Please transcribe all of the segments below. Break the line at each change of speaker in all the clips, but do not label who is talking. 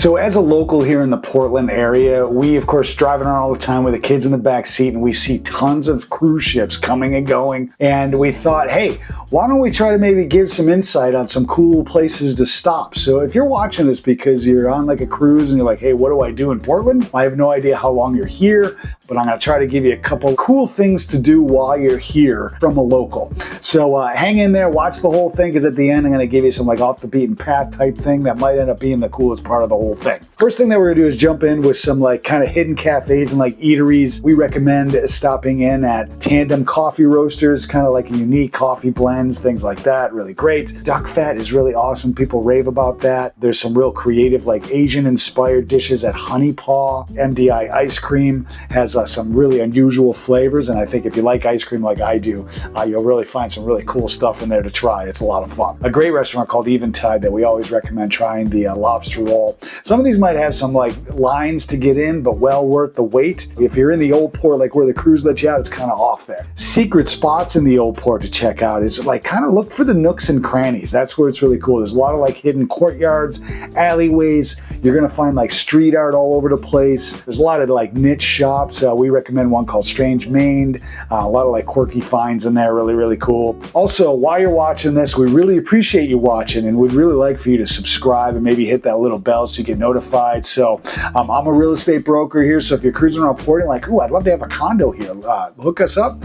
So as a local here in the Portland area, we of course driving around all the time with the kids in the back seat, and we see tons of cruise ships coming and going. And we thought, hey, why don't we try to maybe give some insight on some cool places to stop? So if you're watching this because you're on like a cruise and you're like, hey, what do I do in Portland? I have no idea how long you're here, but I'm gonna try to give you a couple cool things to do while you're here from a local. So hang in there, watch the whole thing, because at the end I'm gonna give you some like off the beaten path type thing that might end up being the coolest part of the whole thing. First thing that we're gonna do is jump in with some like kind of hidden cafes and like eateries. We recommend stopping in at Tandem Coffee Roasters, kind of like a unique coffee blends, things like that, really great. Duckfat is really awesome, people rave about that. There's some real creative like Asian inspired dishes at Honey Paw. MDI Ice Cream has some really unusual flavors, and I think if you like ice cream like I do, you'll really find some really cool stuff in there to try. It's a lot of fun. A great restaurant called Inventive that we always recommend trying, the lobster roll. Some of these might have some like lines to get in, but well worth the wait. If you're in the old port, like where the cruise let you out, it's kind of off there. Secret spots in the old port to check out is like kind of look for the nooks and crannies. That's where it's really cool. There's a lot of like hidden courtyards, alleyways. You're gonna find like street art all over the place. There's a lot of like niche shops. We recommend one called Strange Maine. A lot of like quirky finds in there, really, really cool. Also, while you're watching this, we really appreciate you watching, and we'd really like for you to subscribe and maybe hit that little bell so you get notified. So I'm a real estate broker here, so if you're cruising around Portland like, ooh, I'd love to have a condo here, hook us up,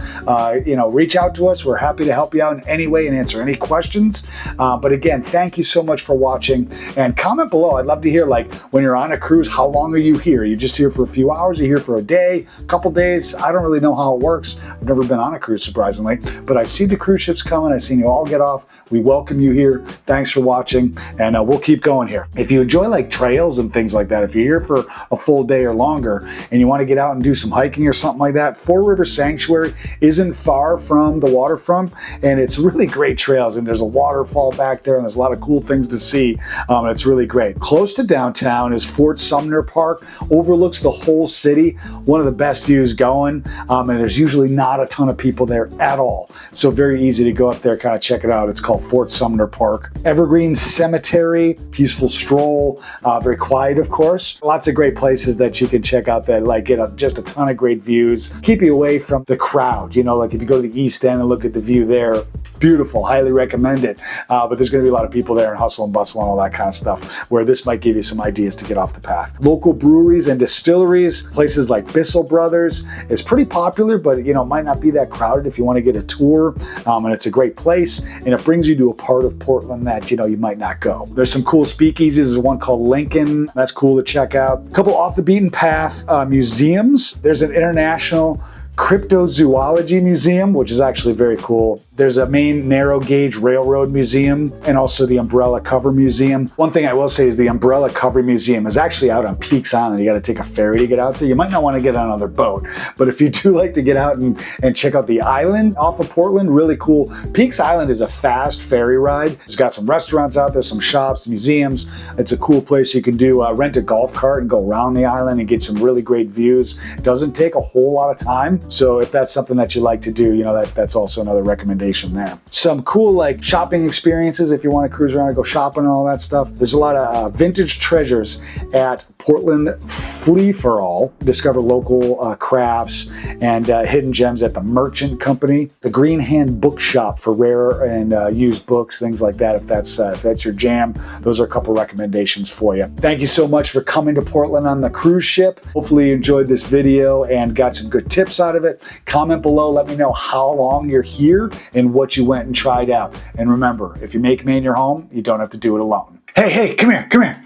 reach out to us. We're happy to help you out in any way and answer any questions. But again, thank you so much for watching, and comment below. I'd love to hear, like, when you're on a cruise, how long are you here? Are you just here for a few hours? Are you here for a day, a couple days? I don't really know how it works. I've never been on a cruise, surprisingly, but I've seen the cruise ships coming. I've seen you all get off. We welcome you here. Thanks for watching, and we'll keep going here. If you enjoy like trails and things like that, if you're here for a full day or longer and you want to get out and do some hiking or something like that, Four River Sanctuary isn't far from the waterfront, and it's really great trails, and there's a waterfall back there, and there's a lot of cool things to see, and it's really great. Close to downtown is Fort Sumner Park, overlooks the whole city, one of the best views going, and there's usually not a ton of people there at all, so very easy to go up there, kind of check it out. It's called Fort Sumner Park. Evergreen Cemetery, peaceful stroll, very quiet, of course. Lots of great places that you can check out that like get just a ton of great views, keep you away from the crowd. You know, like if you go to the East End and look at the view there, beautiful, highly recommend it. But there's going to be a lot of people there and hustle and bustle and all that kind of stuff, where this might give you some ideas to get off the path. Local breweries and distilleries, places like Bissell Brothers is pretty popular, but it might not be that crowded if you want to get a tour. And it's a great place, and it brings you to a part of Portland that you might not go. There's some cool speakeasies. There's one called Lincoln. That's cool to check out. A couple off the beaten path museums. There's an international cryptozoology museum, which is actually very cool. There's a Maine narrow gauge railroad museum, and also the umbrella cover museum. One thing I will say is the umbrella cover museum is actually out on Peaks Island. You got to take a ferry to get out there. You might not want to get on another boat, but if you do like to get out and check out the islands off of Portland, really cool. Peaks Island is a fast ferry ride. It's got some restaurants out there, some shops, museums. It's a cool place. You can do rent a golf cart and go around the island and get some really great views. It doesn't take a whole lot of time, so if that's something that you like to do, that's also another recommendation there. Some cool like shopping experiences if you want to cruise around and go shopping and all that stuff. There's a lot of vintage treasures at Portland Flea for All. Discover local crafts and hidden gems at the Merchant Company. The Green Hand Bookshop for rare and used books, things like that. If that's your jam, those are a couple recommendations for you. Thank you so much for coming to Portland on the cruise ship. Hopefully you enjoyed this video and got some good tips out of it. Comment below, let me know how long you're here and what you went and tried out. And remember, if you make Maine your home, you don't have to do it alone. Hey, come here.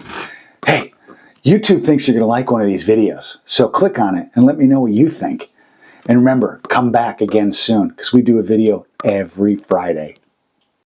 Hey, YouTube thinks you're gonna like one of these videos, so click on it and let me know what you think. And remember, come back again soon, because we do a video every Friday.